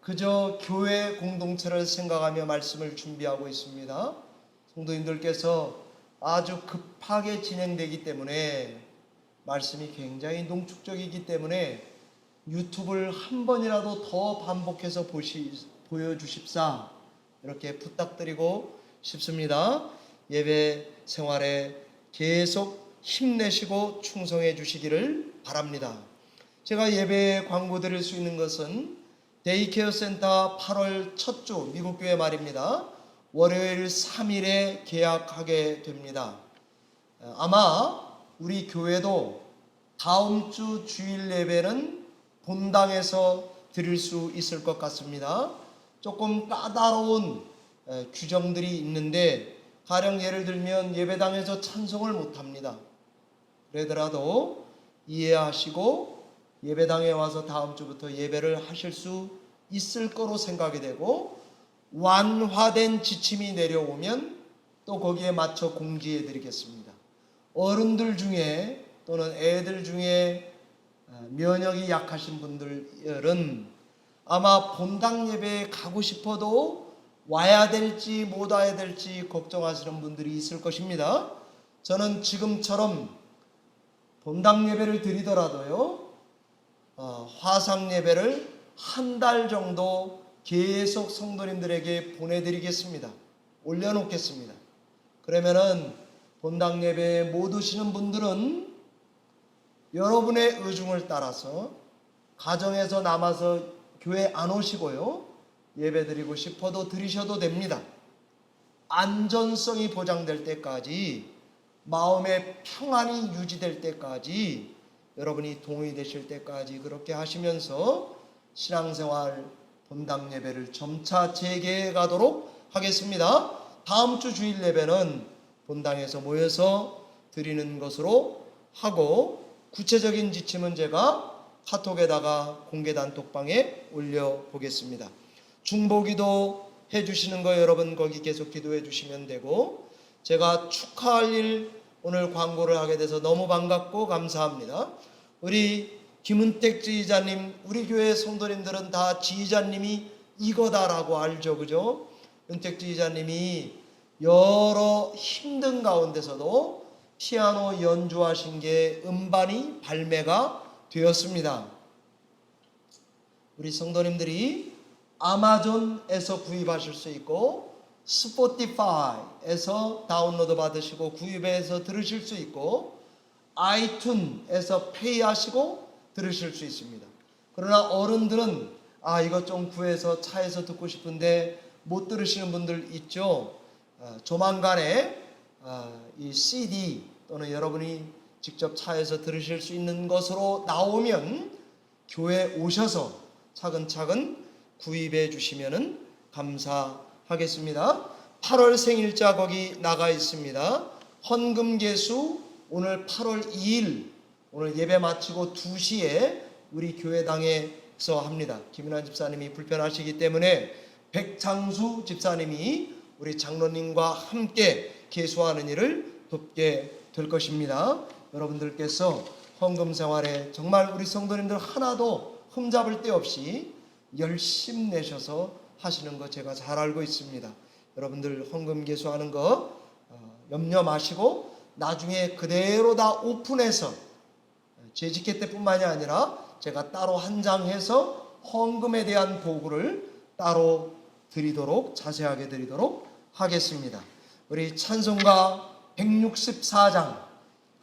그저 교회 공동체를 생각하며 말씀을 준비하고 있습니다. 성도님들께서 아주 급하게 진행되기 때문에 말씀이 굉장히 농축적이기 때문에 유튜브를 한 번이라도 더 반복해서 보여주십사 이렇게 부탁드리고 싶습니다. 예배 생활에 계속 힘내시고 충성해 주시기를 바랍니다. 제가 예배에 광고 드릴 수 있는 것은 데이케어 센터 8월 첫 주 미국교회 말입니다. 월요일 3일에 계약하게 됩니다. 아마 우리 교회도 다음 주 주일 예배는 본당에서 드릴 수 있을 것 같습니다. 조금 까다로운 규정들이 있는데, 가령 예를 들면 예배당에서 찬송을 못합니다. 그러더라도 이해하시고 예배당에 와서 다음 주부터 예배를 하실 수 있을 거로 생각이 되고, 완화된 지침이 내려오면 또 거기에 맞춰 공지해 드리겠습니다. 어른들 중에 또는 애들 중에 면역이 약하신 분들은 아마 본당 예배에 가고 싶어도 와야 될지 못 와야 될지 걱정하시는 분들이 있을 것입니다. 저는 지금처럼 본당 예배를 드리더라도요, 화상 예배를 한 달 정도 계속 성도님들에게 보내드리겠습니다. 올려놓겠습니다. 그러면은 본당 예배에 못 오시는 분들은 여러분의 의중을 따라서 가정에서 남아서 교회 안 오시고요, 예배 드리고 싶어도 드리셔도 됩니다. 안전성이 보장될 때까지, 마음의 평안이 유지될 때까지, 여러분이 동의되실 때까지 그렇게 하시면서 신앙생활 본당 예배를 점차 재개해 가도록 하겠습니다. 다음 주 주일 예배는 본당에서 모여서 드리는 것으로 하고, 구체적인 지침은 제가 카톡에다가 공개 단톡방에 올려보겠습니다. 중보기도 해주시는 거 여러분 거기 계속 기도해 주시면 되고, 제가 축하할 일 오늘 광고를 하게 돼서 너무 반갑고 감사합니다. 우리 김은택 지휘자님, 우리 교회 성도님들은 다 지휘자님이 이거다라고 알죠, 그죠? 은택 지휘자님이 여러 힘든 가운데서도 피아노 연주하신 게 음반이 발매가 되었습니다. 우리 성도님들이 아마존에서 구입하실 수 있고, 스포티파이에서 다운로드 받으시고 구입해서 들으실 수 있고, 아이튠에서 페이하시고 들으실 수 있습니다. 그러나 어른들은 이것 좀 구해서 차에서 듣고 싶은데 못 들으시는 분들 있죠. 조만간에 이 CD 또는 여러분이 직접 차에서 들으실 수 있는 것으로 나오면 교회 오셔서 차근차근 구입해 주시면 감사하겠습니다. 8월 생일자 거기 나가 있습니다. 헌금개수 오늘 8월 2일 오늘 예배 마치고 2시에 우리 교회당에서 합니다. 김윤환 집사님이 불편하시기 때문에 백창수 집사님이 우리 장로님과 함께 계수하는 일을 돕게 될 것입니다. 여러분들께서 헌금 생활에 정말 우리 성도님들 하나도 흠잡을 데 없이 열심 내셔서 하시는 거 제가 잘 알고 있습니다. 여러분들 헌금 계수하는 거 염려 마시고 나중에 그대로 다 오픈해서 재직회 때뿐만이 아니라 제가 따로 한 장 해서 헌금에 대한 보고를 따로 드리도록, 자세하게 드리도록 하겠습니다. 우리 찬송가 164장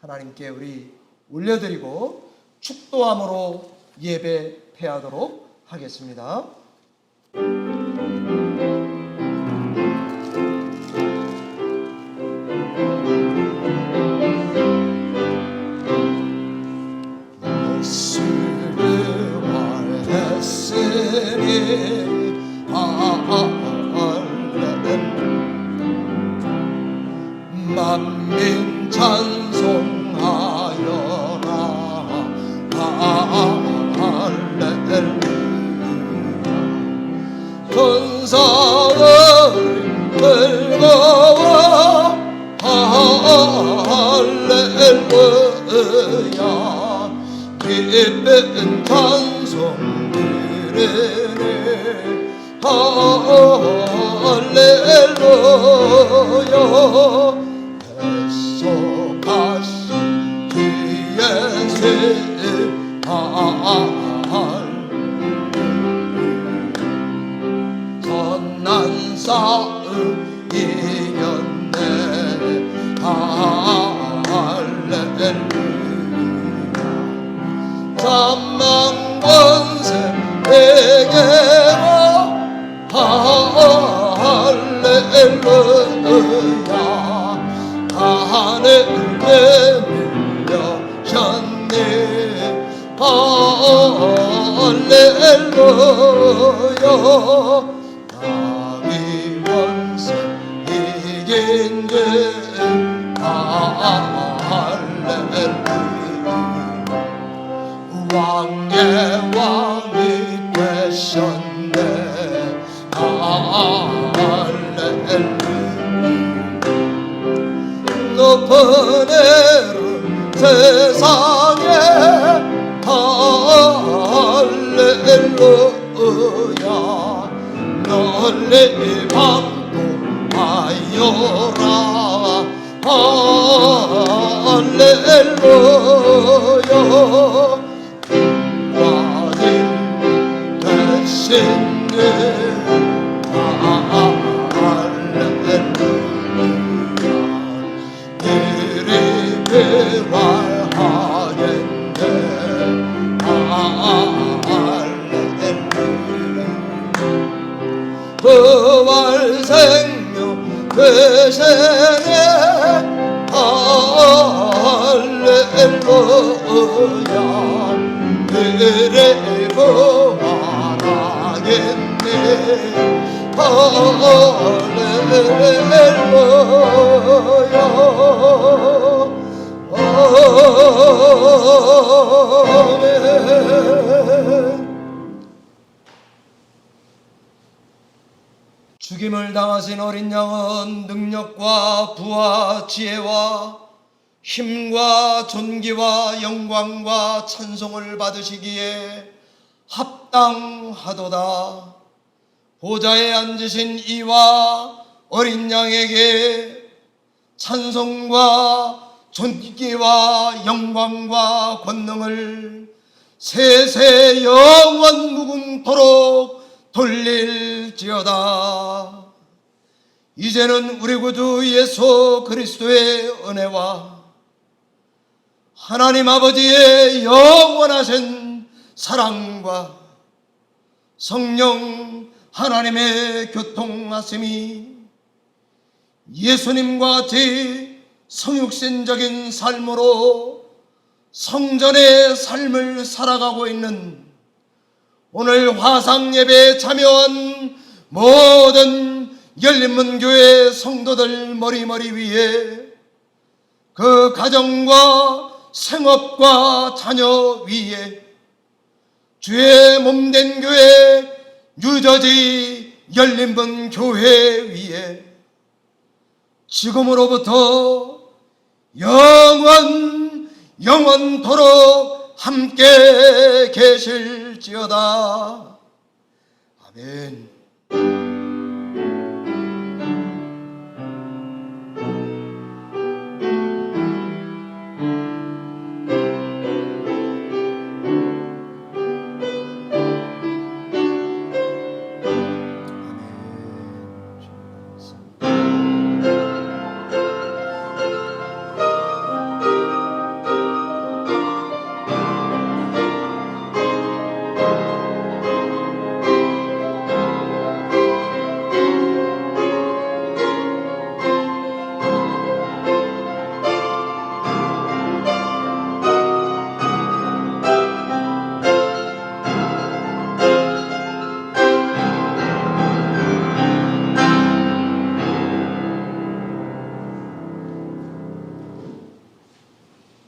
하나님께 우리 올려드리고 축도함으로 예배 패하도록 하겠습니다.
만민 찬송하여라 할렐루야 근사의 즐거워 할렐루야 기쁜 찬송 드리네 할렐루야 뱃속가신 주의 새 선한 싸움 이겼네 할렐루야 잔망 권세 내게로 할렐루야 하늘을 내밀려셨네 할렐루야 다윗 원수 이긴 주 할렐루야 왕의 왕이 되셨네 할렐루야 높은 은혜를 세상에 할렐루야 널리 방도하여라 할렐루야 구원이 되신 내 이리 부활하겠네 부활 생명 되시네 할렐루야 이리 부활하겠네
죽임을 당하신 어린 양은 능력과 부와 지혜와 힘과 존귀와 영광과 찬송을 받으시기에 합당하도다. 보좌에 앉으신 이와 어린 양에게 찬송과 존귀와 영광과 권능을 세세 영원 무궁토록 돌릴지어다. 이제는 우리 구주 예수 그리스도의 은혜와 하나님 아버지의 영원하신 사랑과 성령 하나님의 교통하심이 예수님과 같이 성육신적인 삶으로 성전의 삶을 살아가고 있는 오늘 화상예배에 참여한 모든 열린문교회 성도들 머리머리 위에 그 가정과 생업과 자녀 위에 주의 몸된 교회 뉴저지 열린문 교회 위에 지금으로부터 영원토록 함께 계실지어다. 아멘.